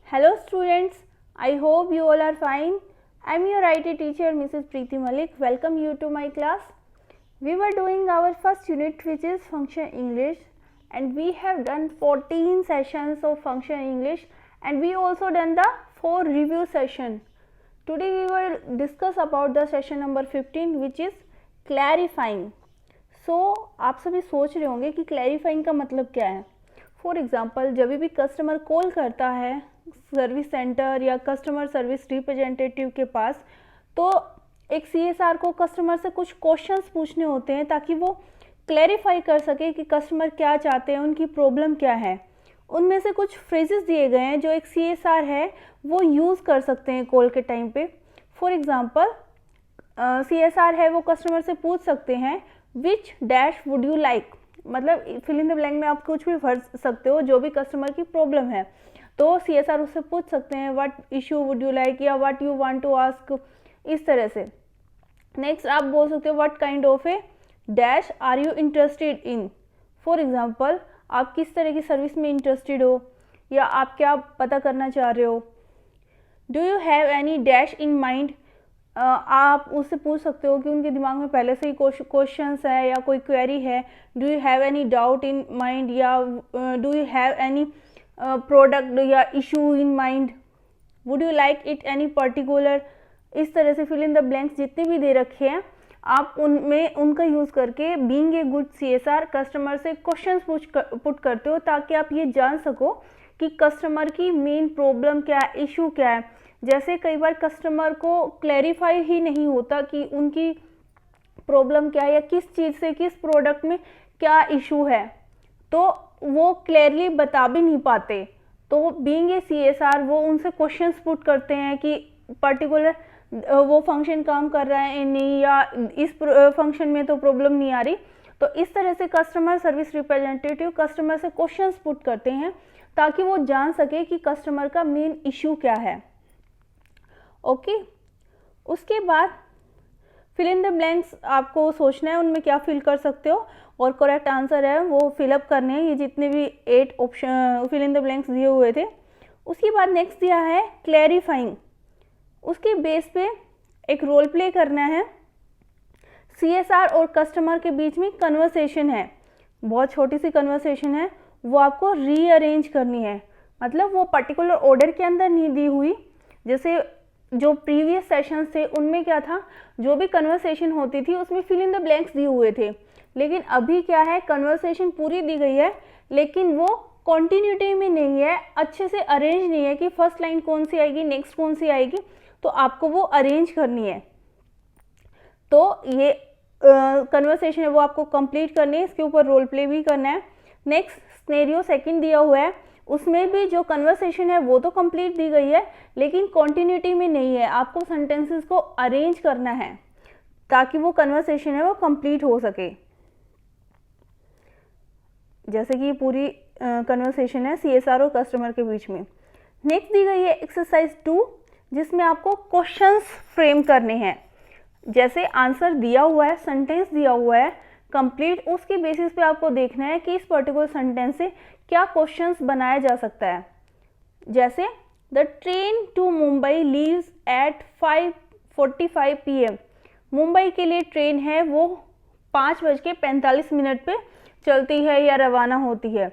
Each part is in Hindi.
Hello students, I hope you all are fine. I am your IT teacher Mrs. Preeti Malik. Welcome you to my class. We were doing our first unit which is Function English, and we have done 14 sessions of Function English, and we also done the 4 review session. Today we will discuss about the session number 15 which is clarifying. So आप सभी सोच रहे होंगे कि clarifying का मतलब क्या है. फॉर एग्ज़ाम्पल जब भी कस्टमर कॉल करता है सर्विस सेंटर या कस्टमर सर्विस रिप्रेजेंटेटिव के पास, तो एक CSR को कस्टमर से कुछ क्वेश्चंस पूछने होते हैं ताकि वो क्लैरिफाई कर सके कि कस्टमर क्या चाहते हैं, उनकी प्रॉब्लम क्या है. उनमें से कुछ फ्रेजेस दिए गए हैं जो एक CSR है वो यूज़ कर सकते हैं कॉल के टाइम पे. फॉर एग्ज़ाम्पल CSR है वो कस्टमर से पूछ सकते हैं विच डैश वुड यू लाइक, मतलब फिल इन द ब्लैंक में आप कुछ भी भर सकते हो जो भी कस्टमर की प्रॉब्लम है. तो CSR उससे पूछ सकते हैं what issue would you like या what you want to ask, इस तरह से. नेक्स्ट आप बोल सकते हो what kind of a dash are you interested in. For example आप किस तरह की सर्विस में इंटरेस्टेड हो या आप क्या पता करना चाह रहे हो. Do you have any dash in mind, आप उससे पूछ सकते हो कि उनके दिमाग में पहले से ही क्वेश्चंस है या कोई क्वेरी है. Do you have any doubt in mind या do you have any product या issue in mind. Would you like it any particular. इस तरह से फिल इन द ब्लैंक्स जितने भी दे रखे हैं आप उनमें उनका यूज़ करके being a good CSR customer से क्वेश्चंस पुट करते हो ताकि आप ये जान सको कि कस्टमर की मेन प्रॉब्लम क्या है, इशू क्या है. जैसे कई बार कस्टमर को क्लैरिफाई ही नहीं होता कि उनकी प्रॉब्लम क्या है या किस चीज़ से किस प्रोडक्ट में क्या इशू है, तो वो क्लियरली बता भी नहीं पाते. तो बीइंग ए CSR वो उनसे क्वेश्चंस पुट करते हैं कि पर्टिकुलर वो फंक्शन काम कर रहा है नहीं या इस फंक्शन में तो प्रॉब्लम नहीं आ रही. तो इस तरह से कस्टमर सर्विस रिप्रेजेंटेटिव कस्टमर से क्वेश्चंस पुट करते हैं ताकि वो जान सके कि कस्टमर का मेन इशू क्या है. ओके उसके बाद फिल इन द ब्लैंक्स आपको सोचना है उनमें क्या फिल कर सकते हो और करेक्ट आंसर है वो फिलअप करने हैं. ये जितने भी 8 option fill in the blanks दिए हुए थे. उसके बाद नेक्स्ट दिया है क्लैरिफाइंग. उसके बेस पे एक रोल प्ले करना है. CSR और कस्टमर के बीच में कन्वर्सेशन है, बहुत छोटी सी कन्वर्सेशन है, वो आपको रीअरेंज करनी है. मतलब वो पर्टिकुलर ऑर्डर के अंदर नहीं दी हुई. जैसे जो प्रीवियस सेशंस थे उनमें क्या था, जो भी कन्वर्सेशन होती थी उसमें फिल इन द ब्लैंक्स दिए हुए थे. लेकिन अभी क्या है, कन्वर्सेशन पूरी दी गई है लेकिन वो कॉन्टिन्यूटी में नहीं है, अच्छे से अरेंज नहीं है कि फर्स्ट लाइन कौन सी आएगी नेक्स्ट कौन सी आएगी, तो आपको वो अरेंज करनी है. तो ये कन्वर्सेशन है वो आपको कंप्लीट करनी है. इसके ऊपर रोल प्ले भी करना है. नेक्स्ट सिनेरियो सेकंड दिया हुआ है, उसमें भी जो कन्वर्सेशन है वो तो कंप्लीट दी गई है लेकिन कॉन्टिन्यूटी में नहीं है. आपको सेंटेंसेस को अरेंज करना है ताकि वो कन्वर्सेशन है वो कंप्लीट हो सके. जैसे कि पूरी कन्वर्सेशन है CSR और कस्टमर के बीच में. नेक्स्ट दी गई है एक्सरसाइज 2 जिसमें आपको क्वेश्चंस फ्रेम करने हैं. जैसे आंसर दिया हुआ है, सेंटेंस दिया हुआ है कंप्लीट, उसके बेसिस पे आपको देखना है कि इस पर्टिकुलर सेंटेंस से क्या क्वेश्चंस बनाया जा सकता है. जैसे the train to Mumbai leaves at 5:45 PM. Mumbai के लिए ट्रेन है वो 5:45 पे चलती है या रवाना होती है.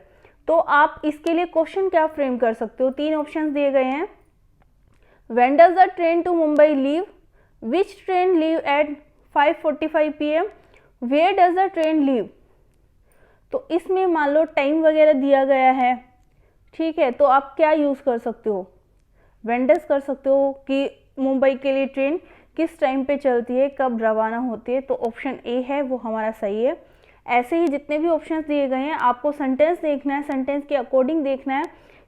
तो आप इसके लिए क्वेश्चन क्या फ्रेम कर सकते हो. 3 ऑप्शंस दिए गए हैं. When does the train to Mumbai leave? Which train leave at 5:45 PM? Where does the train leave? तो इसमें मान लो टाइम वगैरह दिया गया है, ठीक है, तो आप क्या यूज़ कर सकते हो, when does कर सकते हो कि मुंबई के लिए ट्रेन किस टाइम पे चलती है, कब रवाना होती है. तो ऑप्शन ए है वो हमारा सही है. ऐसे ही जितने भी ऑप्शंस दिए गए हैं आपको सेंटेंस देखना है, सेंटेंस के अकॉर्डिंग देखना है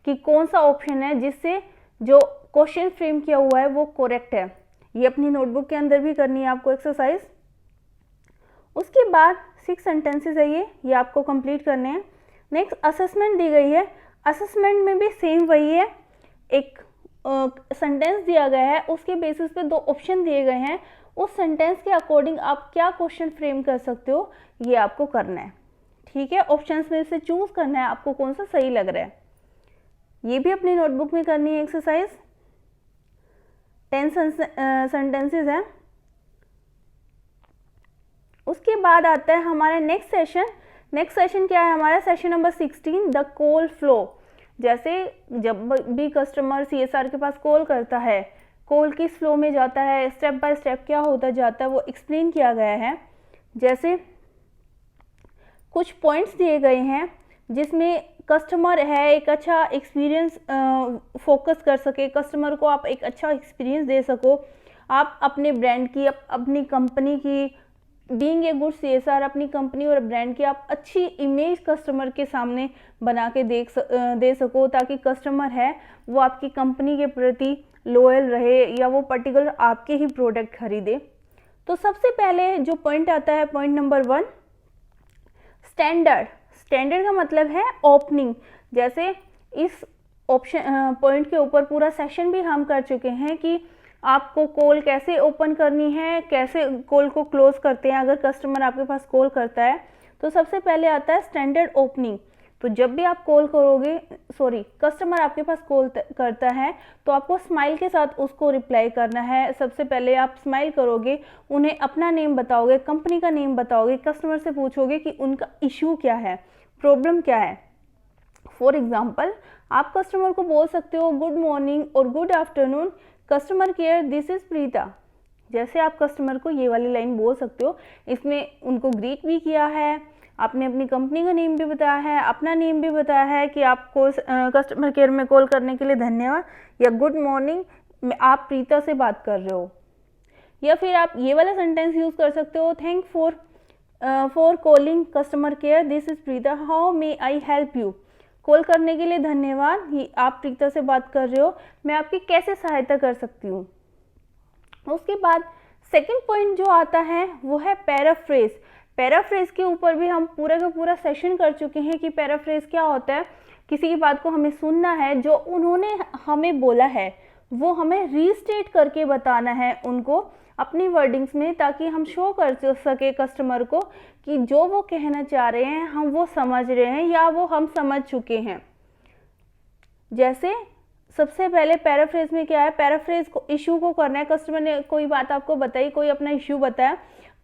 कि कौन सा ऑप्शन है जिससे जो क्वेश्चन फ्रेम किया हुआ है वो करेक्ट है. ये अपनी नोटबुक के अंदर भी करनी है आपको एक्सरसाइज. उसके बाद 6 सेंटेंसेस है ये आपको कंप्लीट करने हैं. नेक्स्ट असेसमेंट दी गई है. असेसमेंट में भी सेम वही है, एक सेंटेंस दिया गया है उसके बेसिस पे 2 ऑप्शन दिए गए हैं. उस सेंटेंस के अकॉर्डिंग आप क्या क्वेश्चन फ्रेम कर सकते हो ये आपको करना है. ठीक है, ऑप्शंस में से चूज करना है आपको कौन सा सही लग रहा है. ये भी अपनी नोटबुक में करनी है एक्सरसाइज। 10 सेंटेंसेस हैं। उसके बाद आता है हमारा नेक्स्ट सेशन। नेक्स्ट सेशन क्या है हमारा? Session number 16, the call flow. जैसे जब भी कस्टमर CSR के पास कॉल करता है, कॉल किस फ्लो में जाता है, स्टेप बाय स्टेप क्या होता जाता है, वो एक्सप्लेन किया गया है। जैसे कुछ पॉइंट्स दिए गए हैं जिसमें कस्टमर है एक अच्छा एक्सपीरियंस फोकस कर सके, कस्टमर को आप एक अच्छा एक्सपीरियंस दे सको, आप अपने ब्रांड की, अपनी कंपनी की, बीइंग ए गुड CSR, अपनी कंपनी और ब्रांड की आप अच्छी इमेज कस्टमर के सामने बना के दे सको, ताकि कस्टमर है वो आपकी कंपनी के प्रति लॉयल रहे या वो पर्टिकुलर आपके ही प्रोडक्ट खरीदे। तो सबसे पहले जो पॉइंट आता है, पॉइंट नंबर 1, स्टैंडर्ड। स्टैंडर्ड का मतलब है ओपनिंग। जैसे इस ऑप्शन पॉइंट के ऊपर पूरा सेशन भी हम कर चुके हैं कि आपको कॉल कैसे ओपन करनी है, कैसे कॉल को क्लोज करते हैं अगर कस्टमर आपके पास कॉल करता है। तो सबसे पहले आता है स्टैंडर्ड ओपनिंग। तो जब भी आप कॉल करोगे, कस्टमर आपके पास कॉल करता है तो आपको स्माइल के साथ उसको रिप्लाई करना है। सबसे पहले आप स्माइल करोगे, उन्हें अपना नेम बताओगे, कंपनी का नेम बताओगे, कस्टमर से पूछोगे कि उनका इशू क्या है, प्रॉब्लम क्या है। फॉर एग्जाम्पल, आप कस्टमर को बोल सकते हो गुड मॉर्निंग और good afternoon, customer care, this is Preeta. जैसे आप कस्टमर को ये वाली लाइन बोल सकते हो। इसमें उनको ग्रीट भी किया है, आपने अपनी कंपनी का नेम भी बताया है, अपना नेम भी बताया है कि आपको कस्टमर केयर में कॉल करने के लिए धन्यवाद, या गुड मॉर्निंग, आप प्रीता से बात कर रहे हो। या फिर आप ये वाला सेंटेंस यूज़ कर सकते हो, thank for calling customer care, this is Preeta, how may I help you. Call करने के लिए धन्यवाद, ये आप प्रीता से बात कर रहे हो, मैं आपकी कैसे सहायता कर सकती हूँ। उसके बाद सेकंड पॉइंट जो आता है वो है पैराफ्रेज। पैराफ्रेज के ऊपर भी हम पूरा का पूरा सेशन कर चुके हैं कि पैराफ्रेज क्या होता है। किसी की बात को हमें सुनना है, जो उन्होंने हमें बोला है वो हमें रीस्टेट करके बताना है उनको अपनी वर्डिंग्स में, ताकि हम शो कर सके कस्टमर को कि जो वो कहना चाह रहे हैं हम वो समझ रहे हैं या वो हम समझ चुके हैं। जैसे सबसे पहले पैराफ्रेज में क्या है, पैराफ्रेज को इशू को करना है। कस्टमर ने कोई बात आपको बताई, कोई अपना इशू बताया,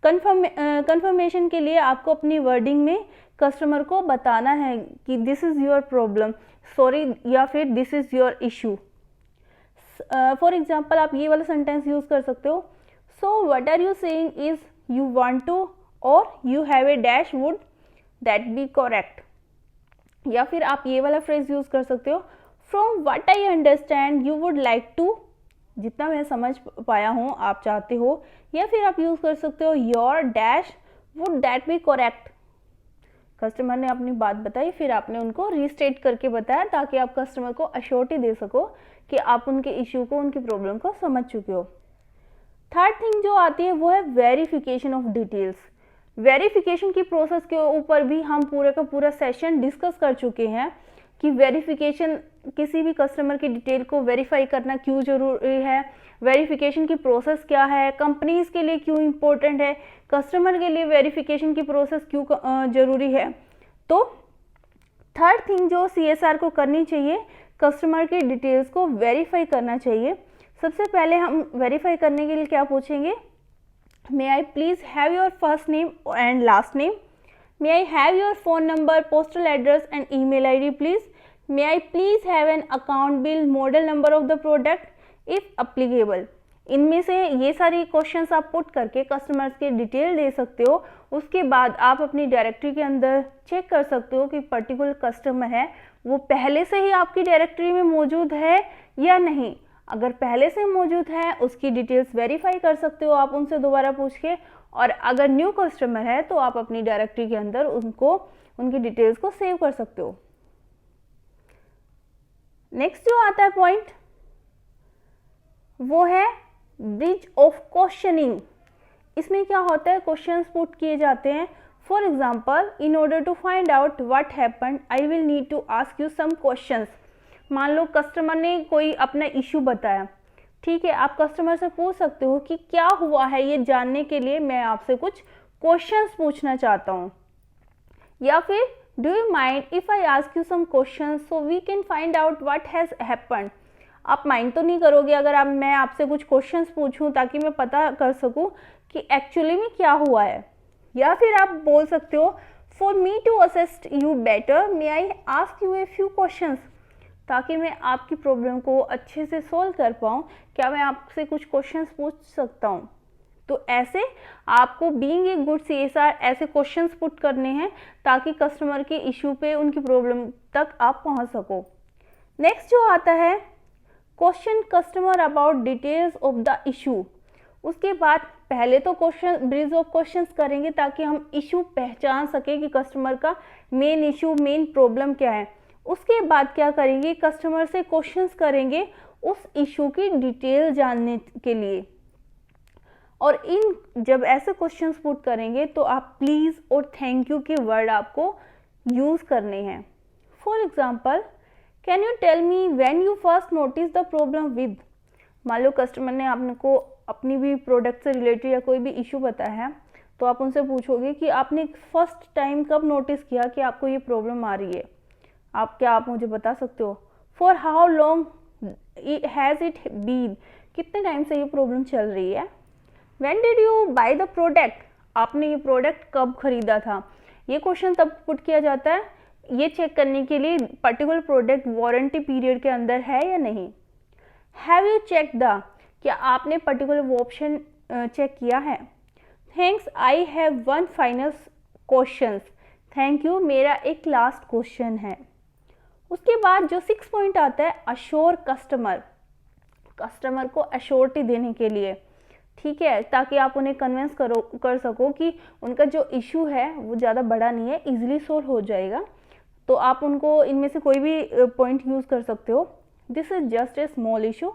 कंफर्मेशन के लिए आपको अपनी वर्डिंग में कस्टमर को बताना है कि this is your problem, sorry, या फिर this is your issue. For example, आप ये वाला सेंटेंस यूज़ कर सकते हो, so what are you saying is you want to और you have a dash, would that be correct. या फिर आप ये वाला फ्रेज यूज़ कर सकते हो, from what I understand you would like to, जितना मैं समझ पाया हूँ आप चाहते हो। या फिर आप यूज़ कर सकते हो, your dash would that be correct. Customer ने अपनी बात बताई, फिर आपने उनको रीस्टेट करके बताया ताकि आप कस्टमर को अश्योरिटी दे सको कि आप उनके इश्यू को, उनकी प्रॉब्लम को समझ चुके हो। थर्ड थिंग जो आती है वो है वेरिफिकेशन ऑफ डिटेल्स। वेरिफिकेशन की प्रोसेस के ऊपर भी हम पूरे का पूरा सेशन डिस्कस कर चुके हैं कि वेरिफिकेशन, किसी भी कस्टमर की डिटेल को वेरीफाई करना क्यों ज़रूरी है, वेरिफिकेशन की प्रोसेस क्या है, कंपनीज के लिए क्यों इम्पोर्टेंट है, कस्टमर के लिए वेरिफिकेशन की प्रोसेस क्यों ज़रूरी है। तो थर्ड थिंग जो CSR को करनी चाहिए, कस्टमर की डिटेल्स को वेरीफाई करना चाहिए। सबसे पहले हम वेरीफाई करने के लिए क्या पूछेंगे, may I please have your first name and last name, may I have your phone number, postal address and email ID please, may I please have an account bill, model number of the product if applicable. इनमें से ये सारी क्वेश्चंस आप पुट करके कस्टमर्स की डिटेल दे सकते हो। उसके बाद आप अपनी डायरेक्टरी के अंदर चेक कर सकते हो कि पर्टिकुलर कस्टमर है वो पहले से ही आपकी डायरेक्टरी में मौजूद है या नहीं। अगर पहले से मौजूद है उसकी डिटेल्स वेरीफाई कर सकते हो आप उनसे दोबारा पूछ के, और अगर न्यू कस्टमर है तो आप अपनी डायरेक्टरी के अंदर उनकी डिटेल्स को सेव कर सकते हो। नेक्स्ट जो आता है पॉइंट वो है ब्रिज ऑफ क्वेश्चनिंग। इसमें क्या होता है, क्वेश्चंस पुट किए जाते हैं। For example, in order to find out what happened I will need to ask you some questions. मान लो कस्टमर ने कोई अपना इशू बताया, ठीक है, आप कस्टमर से पूछ सकते हो कि क्या हुआ है, ये जानने के लिए मैं आपसे कुछ क्वेश्चंस पूछना चाहता हूँ। या फिर do you mind if I ask you some question so we can find out what has happened? आप माइंड तो नहीं करोगे अगर मैं आपसे कुछ क्वेश्चंस पूछूं ताकि मैं पता कर सकूं कि एक्चुअली में क्या हुआ है? या फिर आप बोल सकते हो for me to assist you better may I ask you a few questions, ताकि मैं आपकी प्रॉब्लम को अच्छे से सॉल्व कर पाऊँ, क्या मैं आपसे कुछ क्वेश्चंस पूछ सकता हूँ? तो ऐसे आपको बीइंग ए गुड CSR ऐसे क्वेश्चंस पुट करने हैं ताकि कस्टमर के इशू पे, उनकी प्रॉब्लम तक आप पहुँच सको। नेक्स्ट जो आता है question customer about details of the issue. उसके बाद पहले तो क्वेश्चन ब्रीज ऑफ क्वेश्चंस करेंगे ताकि हम इशू पहचान सके कि कस्टमर का मेन इशू, मेन प्रॉब्लम क्या है। उसके बाद क्या करेंगे, कस्टमर से क्वेश्चंस करेंगे उस इशू की डिटेल जानने के लिए। और जब ऐसे क्वेश्चंस पुट करेंगे तो आप प्लीज़ और थैंक यू के वर्ड आपको यूज़ करने हैं। For example, can you tell me when you first notice the problem with? मान लो कस्टमर ने आपको अपनी भी प्रोडक्ट से रिलेटेड या कोई भी इशू बताया है, तो आप उनसे पूछोगे कि आपने फर्स्ट टाइम कब नोटिस किया कि आपको ये प्रॉब्लम आ रही है? आप मुझे बता सकते हो? For how long has it been? कितने टाइम से ये प्रॉब्लम चल रही है? When did you buy the product? आपने ये प्रोडक्ट कब खरीदा था? ये क्वेश्चन तब पुट किया जाता है ये चेक करने के लिए पर्टिकुलर प्रोडक्ट वारंटी पीरियड के अंदर है या नहीं। Have you check the? क्या आपने पर्टिकुलर ऑप्शन चेक किया है? Thanks, I have one final question. Thank you, मेरा एक लास्ट क्वेश्चन है। उसके बाद जो 6 पॉइंट आता है अश्योर कस्टमर। कस्टमर को अश्योरिटी देने के लिए, ठीक है, ताकि आप उन्हें कन्विंस कर सको कि उनका जो इशू है वो ज़्यादा बड़ा नहीं है, इजीली सोल्व हो जाएगा। तो आप उनको इनमें से कोई भी पॉइंट यूज़ कर सकते हो। This is just a small issue,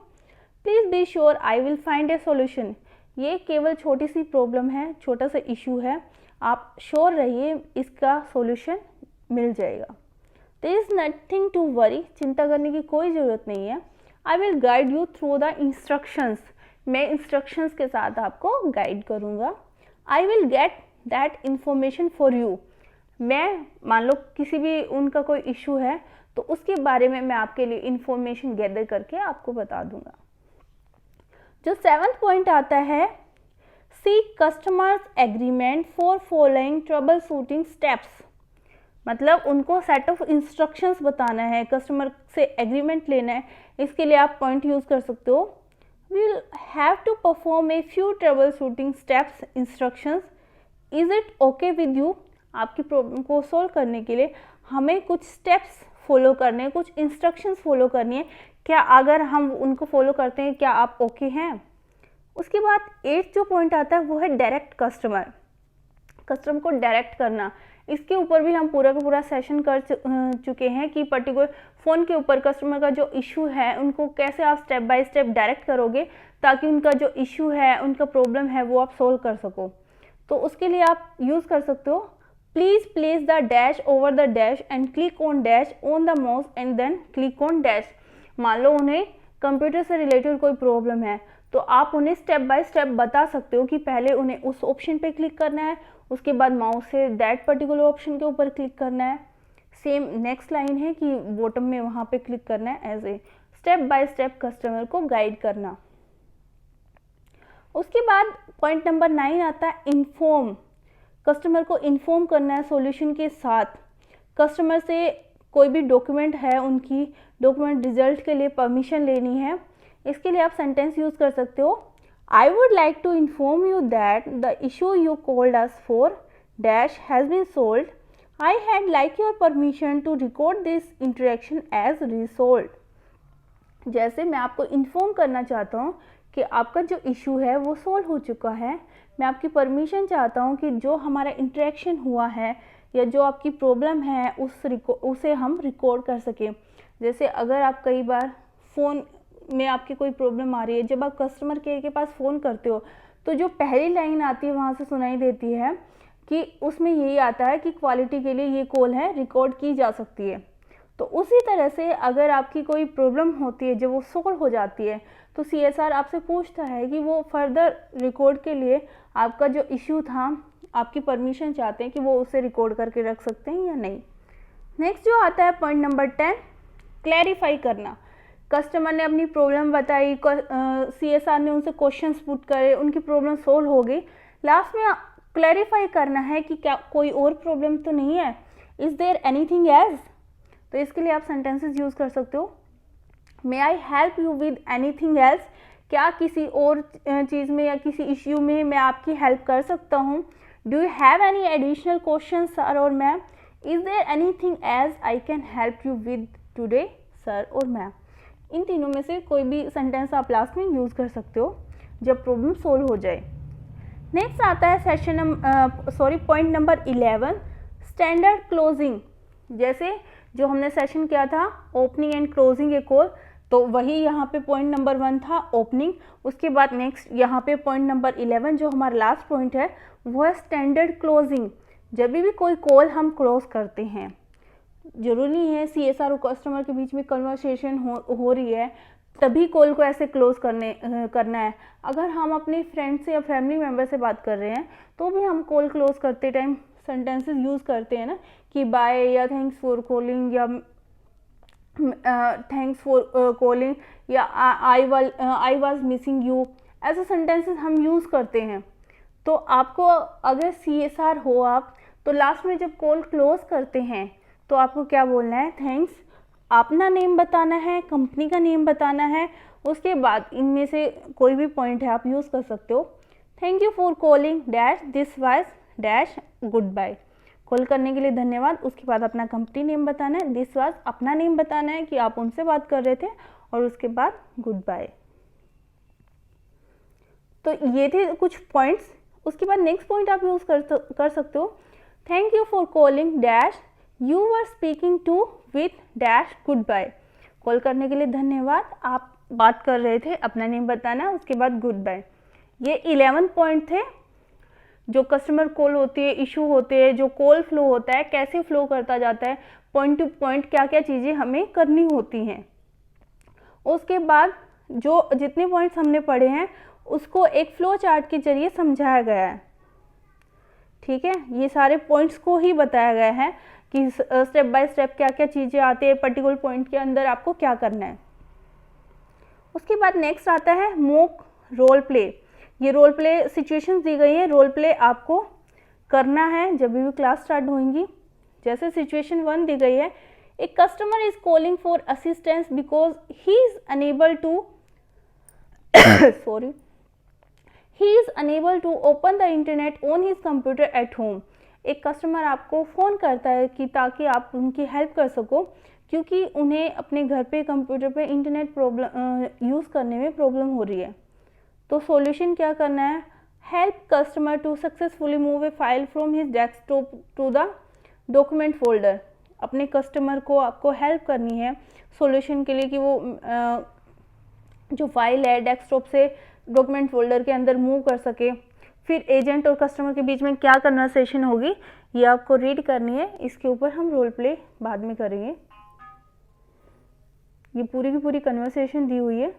please be sure I will find A solution. ये केवल छोटी सी प्रॉब्लम है, छोटा सा इशू है, आप श्योर रहिए इसका सॉल्यूशन मिल जाएगा। There is nothing to worry, चिंता करने की कोई ज़रूरत नहीं है। I will guide you through the instructions, मैं इंस्ट्रक्शंस के साथ आपको गाइड करूँगा। I will get that information for you, मैं मान लो किसी भी उनका कोई इशू है तो उसके बारे में मैं आपके लिए इंफॉर्मेशन गैदर करके आपको बता दूंगा। जो 7th पॉइंट आता है seek customers agreement for following trouble shooting steps. मतलब उनको सेट ऑफ इंस्ट्रक्शंस बताना है, कस्टमर से एग्रीमेंट लेना है। इसके लिए आप पॉइंट यूज़ कर सकते हो, we will have to perform a few troubleshooting steps instructions, is it okay with you? आपकी प्रॉब्लम को सॉल्व करने के लिए हमें कुछ स्टेप्स फॉलो करने हैं, कुछ इंस्ट्रक्शंस फॉलो करनी है, क्या अगर हम उनको फॉलो करते हैं क्या आप ओके हैं? उसके बाद 8th जो पॉइंट आता है वो है डायरेक्ट कस्टमर, कस्टमर को डायरेक्ट करना। इसके ऊपर भी हम पूरा का पूरा सेशन कर चुके हैं कि पर्टिकुलर फ़ोन के ऊपर कस्टमर का जो इशू है उनको कैसे आप स्टेप बाय स्टेप डायरेक्ट करोगे ताकि उनका जो इशू है, उनका प्रॉब्लम है वो आप सोल्व कर सको। तो उसके लिए आप यूज़ कर सकते हो, please place the dash over the dash and click on dash on the mouse and then click on dash. मान लो उन्हें कंप्यूटर से रिलेटेड कोई प्रॉब्लम है तो आप उन्हें स्टेप बाय स्टेप बता सकते हो कि पहले उन्हें उस ऑप्शन पे क्लिक करना है, उसके बाद mouse say that particular option के ऊपर क्लिक करना है। सेम नेक्स्ट लाइन है कि बॉटम में वहाँ पे क्लिक करना है। As a step by step customer को गाइड करना। उसके बाद पॉइंट नंबर 9 आता है इन्फॉर्म, कस्टमर को इन्फॉर्म करना है सॉल्यूशन के साथ। कस्टमर से कोई भी डॉक्यूमेंट है, उनकी डॉक्यूमेंट रिजल्ट के लिए परमिशन लेनी है। इसके लिए आप सेंटेंस यूज़ कर सकते हो, I would like to inform you that the issue you called us for dash has been solved, I had like your permission to record this interaction as resolved. जैसे मैं आपको इन्फॉर्म करना चाहता हूँ कि आपका जो इशू है वो सोल्व हो चुका है, मैं आपकी परमिशन चाहता हूँ कि जो हमारा इंटरेक्शन हुआ है या जो आपकी प्रॉब्लम है उसे हम रिकॉर्ड कर सकें। जैसे अगर आप कई बार फ़ोन में आपकी कोई प्रॉब्लम आ रही है, जब आप कस्टमर केयर के पास फ़ोन करते हो तो जो पहली लाइन आती है वहाँ से सुनाई देती है कि उसमें यही आता है कि क्वालिटी के लिए ये कॉल है, रिकॉर्ड की जा सकती है। तो उसी तरह से अगर आपकी कोई प्रॉब्लम होती है जब वो सोल्व हो जाती है तो CSR आपसे पूछता है कि वो फर्दर रिकॉर्ड के लिए आपका जो इशू था, आपकी परमिशन चाहते हैं कि वो उसे रिकॉर्ड करके रख सकते हैं या नहीं। नेक्स्ट जो आता है पॉइंट नंबर 10, क्लैरिफाई करना। कस्टमर ने अपनी प्रॉब्लम बताई, CSR ने उनसे क्वेश्चंस पुट करे, उनकी प्रॉब्लम सोल्व हो गई, लास्ट में क्लैरिफाई करना है कि क्या कोई और प्रॉब्लम तो नहीं है, इज देयर एनीथिंग एल्स। तो इसके लिए आप सेंटेंसेस यूज कर सकते हो, may I help you with anything else, क्या किसी और चीज़ में या किसी इश्यू में मैं आपकी हेल्प कर सकता हूँ। Do you have any additional question sir और ma'am, is there anything else I can help you with today sir और मैम। इन तीनों में से कोई भी सेंटेंस आप लास्ट में यूज़ कर सकते हो जब प्रॉब्लम सोल्व हो जाए। नेक्स्ट आता है पॉइंट नंबर 11, स्टैंडर्ड क्लोजिंग। जैसे जो हमने सेशन किया था opening and closing A call, तो वही यहाँ पे पॉइंट नंबर 1 था ओपनिंग। उसके बाद नेक्स्ट यहाँ पे पॉइंट नंबर 11 जो हमारा लास्ट पॉइंट है वो है स्टैंडर्ड क्लोजिंग। जब भी कोई कॉल हम क्लोज करते हैं, जरूरी नहीं है CSR और कस्टमर के बीच में कन्वर्सेशन हो रही है तभी कॉल को ऐसे क्लोज करना है। अगर हम अपने फ्रेंड से या फैमिली मेम्बर से बात कर रहे हैं तो भी हम कॉल क्लोज करते टाइम सेंटेंसेस यूज़ करते हैं ना, कि बाय या थैंक्स फॉर कॉलिंग या थैंक्स फॉर कॉलिंग या आई वाज मिसिंग यू, ऐसे सेंटेंसेस हम यूज़ करते हैं। तो आपको अगर CSR हो आप, तो लास्ट में जब कॉल क्लोज करते हैं तो आपको क्या बोलना है, थैंक्स, अपना नेम बताना है, कंपनी का नेम बताना है। उसके बाद इनमें से कोई भी पॉइंट है आप यूज़ कर सकते हो, thank you for calling dash this was dash goodbye, call करने के लिए धन्यवाद। उसके बाद अपना कंपनी नेम बताना है, दिस वाज अपना नेम बताना है कि आप उनसे बात कर रहे थे, और उसके बाद गुड बाय। तो ये थे कुछ पॉइंट्स। उसके बाद नेक्स्ट पॉइंट आप यूज़ कर सकते हो, thank you for calling dash you were speaking to with dash goodbye, call करने के लिए धन्यवाद, आप बात कर रहे थे, अपना नेम बताना, उसके बाद गुड बाय। ये 11 पॉइंट थे जो कस्टमर कॉल होती है, इशू होते हैं, जो कॉल फ्लो होता है कैसे फ्लो करता जाता है, पॉइंट टू पॉइंट क्या क्या चीज़ें हमें करनी होती हैं। उसके बाद जो जितने पॉइंट्स हमने पढ़े हैं उसको एक फ्लो चार्ट के जरिए समझाया गया है। ठीक है, ये सारे पॉइंट्स को ही बताया गया है कि स्टेप बाय स्टेप क्या क्या चीज़ें आती है, पर्टिकुलर पॉइंट के अंदर आपको क्या करना है। उसके बाद नेक्स्ट आता है मॉक रोल प्ले। ये रोल प्ले सिचुएशंस दी गई है, रोल प्ले आपको करना है जब भी क्लास स्टार्ट होंगी। जैसे सिचुएशन 1 दी गई है, a customer is calling for assistance because he is unable to sorry he is unable to open the internet on his computer at home. एक कस्टमर आपको फ़ोन करता है कि ताकि आप उनकी हेल्प कर सको, क्योंकि उन्हें अपने घर पे कंप्यूटर पे इंटरनेट प्रॉब्लम यूज़ करने में प्रॉब्लम हो रही है। तो सॉल्यूशन क्या करना है, help customer to successfully move a file from his desktop to the document folder. अपने कस्टमर को आपको हेल्प करनी है सॉल्यूशन के लिए कि वो जो फाइल है डेस्कटॉप से डॉक्यूमेंट फोल्डर के अंदर मूव कर सके। फिर एजेंट और कस्टमर के बीच में क्या कन्वर्सेशन होगी ये आपको रीड करनी है, इसके ऊपर हम रोल प्ले बाद में करेंगे। ये पूरी की पूरी कन्वर्सेशन दी हुई है।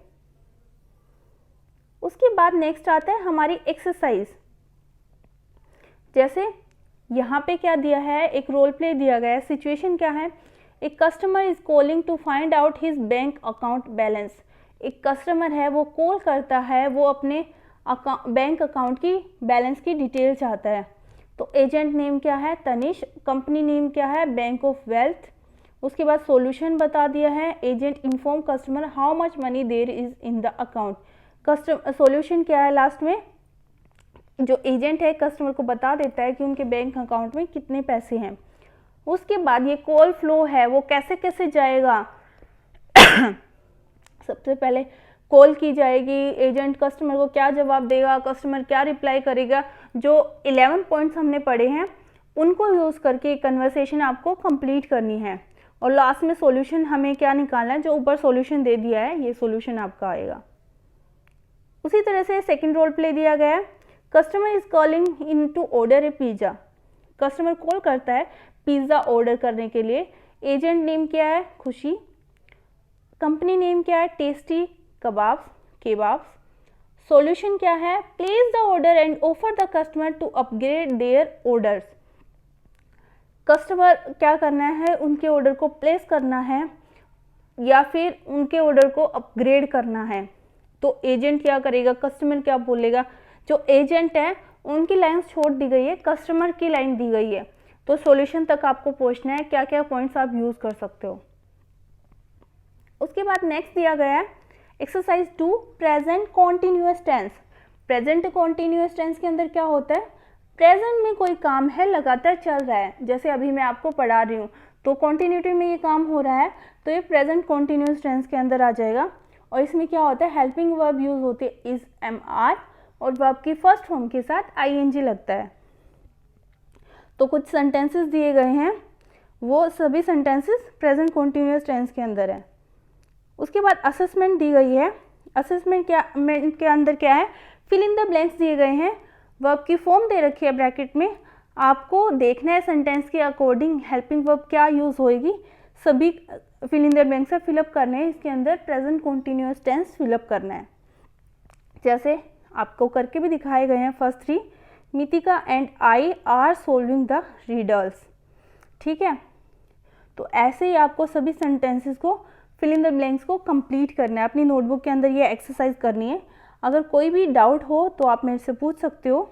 उसके बाद नेक्स्ट आता है हमारी एक्सरसाइज। जैसे यहाँ पे क्या दिया है, एक रोल प्ले दिया गया है। सिचुएशन क्या है, एक customer is calling to find out his bank account balance. एक कस्टमर है वो कॉल करता है, वो अपने बैंक अकाउंट की बैलेंस की डिटेल चाहता है। तो एजेंट नेम क्या है, तनिष, कंपनी नेम क्या है, बैंक ऑफ वेल्थ। उसके बाद सॉल्यूशन बता दिया है, agent inform customer how much money there is in the account. Solution क्या है, लास्ट में जो एजेंट है कस्टमर को बता देता है कि उनके बैंक अकाउंट में कितने पैसे हैं। उसके बाद ये कॉल फ्लो है वो कैसे कैसे जाएगा सबसे पहले कॉल की जाएगी, एजेंट कस्टमर को क्या जवाब देगा, कस्टमर क्या रिप्लाई करेगा। जो 11 पॉइंट्स हमने पढ़े हैं उनको यूज़ करके कन्वर्सेशन आपको कंप्लीट करनी है। और लास्ट में सॉल्यूशन हमें क्या निकालना है, जो ऊपर सॉल्यूशन दे दिया है ये सॉल्यूशन आपका आएगा। उसी तरह से सेकंड रोल प्ले दिया गया है, customer is calling in to order a pizza. Customer call करता है पिज़्ज़ा ऑर्डर करने के लिए। एजेंट नेम क्या है, खुशी। कंपनी नेम क्या है, टेस्टी केबाब्स। सॉल्यूशन क्या है, place the order and offer the customer to upgrade their orders. Customer क्या करना है, उनके ऑर्डर को प्लेस करना है या फिर उनके ऑर्डर को अपग्रेड करना है, तो एजेंट क्या करेगा, कस्टमर क्या बोलेगा। जो एजेंट है उनकी लाइन छोड़ दी गई है, कस्टमर की लाइन दी गई है, तो सॉल्यूशन तक आपको पहुंचना है, क्या क्या पॉइंट्स आप यूज़ कर सकते हो। उसके बाद नेक्स्ट दिया गया है exercise 2 present continuous tense. Present continuous tense के अंदर क्या होता है, प्रेजेंट में कोई काम है लगातार चल रहा है, जैसे अभी मैं आपको पढ़ा रही हूँ तो कॉन्टिन्यूटी में ये काम हो रहा है, तो ये प्रेजेंट कॉन्टिन्यूअस टेंस के अंदर आ जाएगा। और इसमें क्या होता है, हेल्पिंग वर्ब यूज होती है इज एम आर और वर्ब की फर्स्ट फॉर्म के साथ आई एन जी लगता है। तो कुछ सेंटेंसेस दिए गए हैं, वो सभी सेंटेंसेस प्रेजेंट कॉन्टिन्यूअस टेंस के अंदर है। उसके बाद असेसमेंट दी गई है। असेसमेंट के अंदर क्या है, फिल इन द ब्लैंक्स दिए गए हैं, वर्ब की फॉर्म दे रखी है ब्रैकेट में, आपको देखना है सेंटेंस के अकॉर्डिंग हेल्पिंग वर्ब क्या यूज़ होएगी, सभी फिल इन द ब्लैंक्स से फिलअप करने हैं, इसके अंदर प्रेजेंट कॉन्टिन्यूअस टेंस फिलअप करना है। जैसे आपको करके भी दिखाए गए हैं first 3, Mitika and I R solving the riddles, ठीक है। तो ऐसे ही आपको सभी सेंटेंसेस को फिल इन द ब्लैंक्स को कंप्लीट करना है, अपनी नोटबुक के अंदर ये एक्सरसाइज करनी है। अगर कोई भी डाउट हो तो आप मेरे से पूछ सकते हो।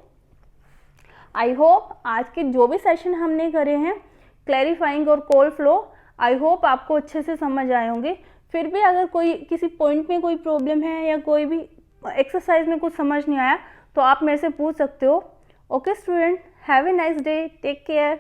आई होप आज के जो भी सेशन हमने करे हैं क्लैरिफाइंग और कॉल फ्लो, आई होप आपको अच्छे से समझ आए होंगे। फिर भी अगर कोई किसी पॉइंट में कोई प्रॉब्लम है या कोई भी एक्सरसाइज में कुछ समझ नहीं आया तो आप मेरे से पूछ सकते हो। Okay student, have a nice day, take care.